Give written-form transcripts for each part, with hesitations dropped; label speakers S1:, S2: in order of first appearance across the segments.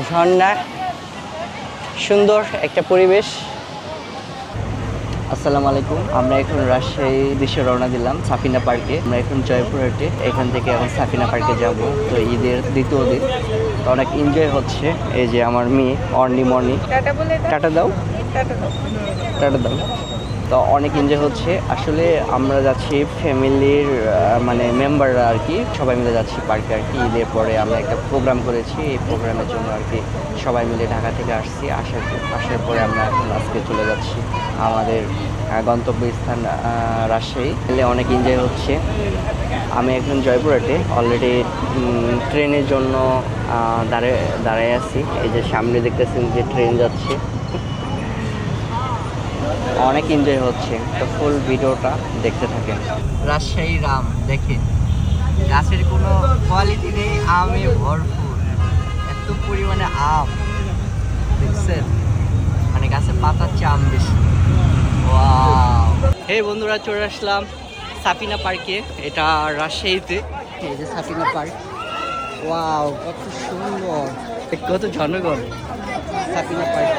S1: ঝর্ণা, সুন্দর একটা পরিবেশ। আসসালামু আলাইকুম। আমরা এখন রাজশাহী দেশে রওনা দিলাম সাফিনা পার্কে। আমরা এখন জয়পুরহাটে, এখান থেকে এখন সাফিনা পার্কে যাব। তো ঈদের দ্বিতীয় দিন, তো অনেক এনজয় হচ্ছে। এই যে আমার মেয়ে মর্নি টাটা দাও, টাটা দাও। তো অনেক এনজয় হচ্ছে। আসলে আমরা যাচ্ছি ফ্যামিলির মানে মেম্বাররা আর কি, সবাই মিলে যাচ্ছি পার্কে আর কি। ঈদের পরে আমরা একটা প্রোগ্রাম করেছি, এই প্রোগ্রামের জন্য আর কি সবাই মিলে ঢাকা থেকে আসছি। আসার পরে আমরা এখন আজকে চলে যাচ্ছি আমাদের গন্তব্যস্থান রাজশাহী। এলে অনেক এনজয় হচ্ছে। আমি এখন জয়পুরহাটে অলরেডি ট্রেনের জন্য দাঁড়ায় আছি। এই যে সামনে দেখতেছেন যে ট্রেন যাচ্ছে, অনেক এনজয় হচ্ছে। তো ফুল ভিডিওটা দেখতে থাকেন। রাজশাহী রাম দেখেন, গাছের কোনো কোয়ালিটি নেই, আমে ভরপুর, এত পরিমাণে আম দেখছেন, মানে গাছের পাতার চেয়ে আম বেশি। ওয়াও! হে বন্ধুরা, চলে আসলাম সাফিনা পার্কে, এটা রাজশাহীতে। এই যে সাফিনা পার্ক, ওয়াও কত সুন্দর, কত জনগণ সাফিনা পার্ক।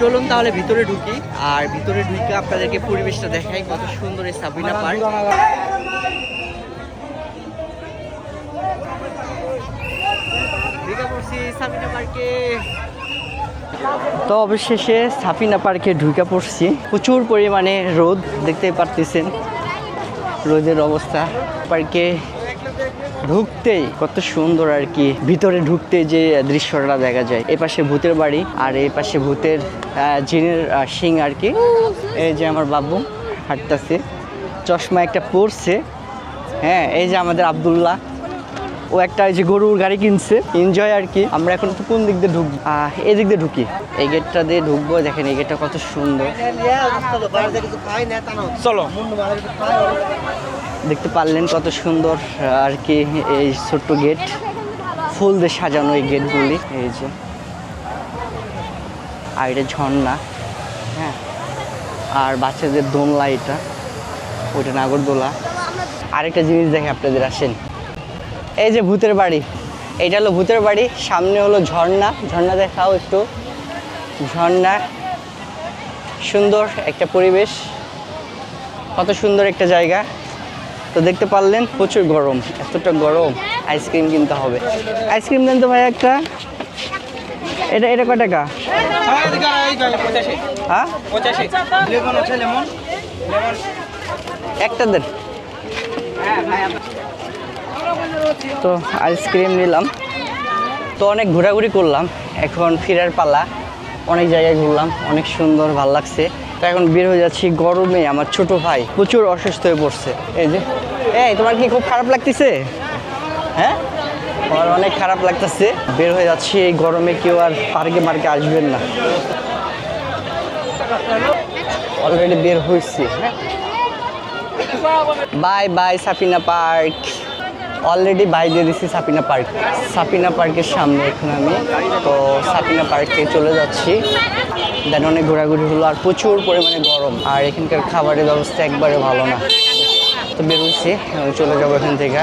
S1: চলুন তাহলে ভিতরে ঢুকি, আর ভিতরে ঢুকে আপনাদেরকে পরিবেশটা দেখাই, কত সুন্দর এই সাফিনা পার্ক। সাফিনা পার্কে তো অবশেষে সাফিনা পার্কে ঢুকে পড়ছি। প্রচুর পরিমাণে রোদ, দেখতে পারতেছেন রোদের অবস্থা। পার্কে ঢুকতেই কত সুন্দর আর কি, ভিতরে ঢুকতে যে দৃশ্যটা দেখা যায়। এই পাশে ভূতের বাড়ি, আর এই পাশে ভূতের জিনের সিং আর কি। এই যে আমার বাবু হাঁটতেছে, চশমা একটা পরছে। হ্যাঁ, এই যে আমাদের আব্দুল্লাহ, ও একটা এই যে গরুর গাড়ি কিনছে, এনজয় আর কি। আমরা এখন তো কোন দিক দিয়ে ঢুকবো? এই দিক দিয়ে ঢুকি, এই গেটটা দিয়ে ঢুকবো। দেখেন এই গেটটা কত সুন্দর, চলো। দেখতে পারলেন কত সুন্দর আর কি এই ছোট্ট গেট, ফুল দিয়ে সাজানো এই গেটগুলি। এই যে, আর এটা ঝর্ণা, হ্যাঁ, আর বাচ্চাদের দোলনা, এটা ওইটা নাগরদোলা। আরেকটা জিনিস দেখে আপনাদের, আসেন। এই যে ভূতের বাড়ি, এইটা হলো ভূতের বাড়ি, সামনে হলো ঝর্ণা। ঝর্ণা দেখাও একটু। ঝর্ণা, সুন্দর একটা পরিবেশ, কত সুন্দর একটা জায়গা। তো দেখতে পারলেন প্রচুর গরম, এতটা গরম, আইসক্রিম কিনতে হবে। আইসক্রিম দেন তো ভাই একটা। এটা এটা কয় টাকা? হ্যাঁ, একটা দেন। তো আইসক্রিম নিলাম। তো অনেক ঘোরাঘুরি করলাম, এখন ফেরার পালা। অনেক জায়গায় ঘুরলাম, অনেক সুন্দর, ভালো লাগছে। তো এখন বের হয়ে যাচ্ছি। গরমে আমার ছোট ভাই প্রচুর অসুস্থ হয়ে পড়ছে। এই যে, এই তোমার কি খুব খারাপ লাগতেছে? হ্যাঁ, আমার অনেক খারাপ লাগতেছে। বের হয়ে যাচ্ছি এই গরমে, কেউ আর পার্কে মার্কে আসবেন না। অলরেডি বের হয়েছি। Bye bye Safina park. Already bye দিয়ে দিচ্ছি সাফিনা পার্ক। সাফিনা পার্কের সামনে এখন আমি, তো সাফিনা পার্কে চলে যাচ্ছি। দেন অনেক ঘোরাঘুরি হলো, আর প্রচুর পরিমাণে গরম, আর এখানকার খাবারের ব্যবস্থা একবারে ভালো না। তো বের হচ্ছি, চলে যাবো এখান থেকে।